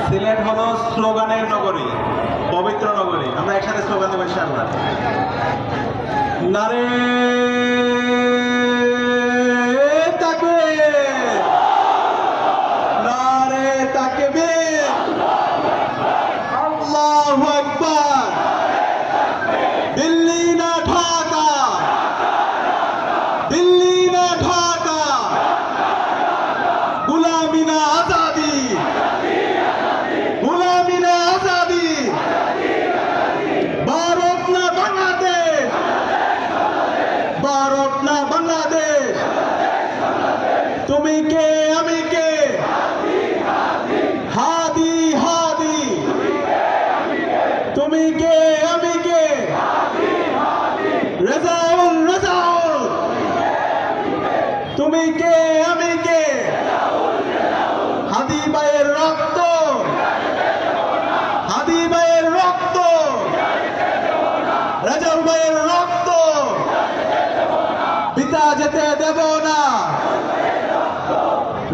সিলেট হলো স্লোগানের নগরী, পবিত্র নগরী। আমরা একসাথে স্লোগান দেবো ইনশাআল্লাহ। নারে তাকবীর, নারে তাকবীর, আল্লাহু আকবার। দিল্লি না ঢাকা, দিল্লি না ঢাকা, গুলামি না আজাদি, গুলামি না আজাদি, ভারত না বাংলাদেশ, ভারত না বাংলাদেশ। তুমি কে আমি কে, হাদি হাদি, তুমি কে আমি কে, রেজাউল রেজাউল, তুমি কে আমি কে, হাদি ভাইয়ের রক্ত, হাদি ভাইয়ের রক্ত, রেজাউল ভাইয়ের রক্ত পিতা যেতে দেব না।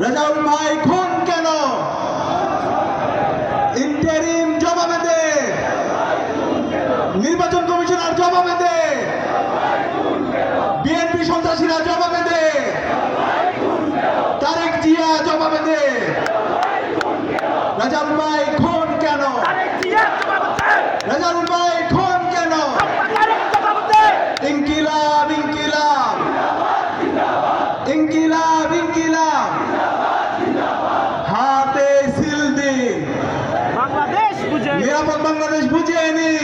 রেজাউল ভাই খুন কেন, ইন্টারিম জবাবে দে, নির্বাচন কমিশনার জবাবে দে, বিএনপি সন্ত্রাসীরা জবাবে দে, তারেক জিয়া জবাবে দে। রেজাউল ভাই খুন কেন, রেজাউল ভাই খুন কেন, ইনকিলাব ইনকিলাব, ইনকিলাব ইনকিলাব, হাতে সিল দিন, বাংলাদেশ বুঝে নিরাপদ বাংলাদেশ বুঝিয়ে নিন।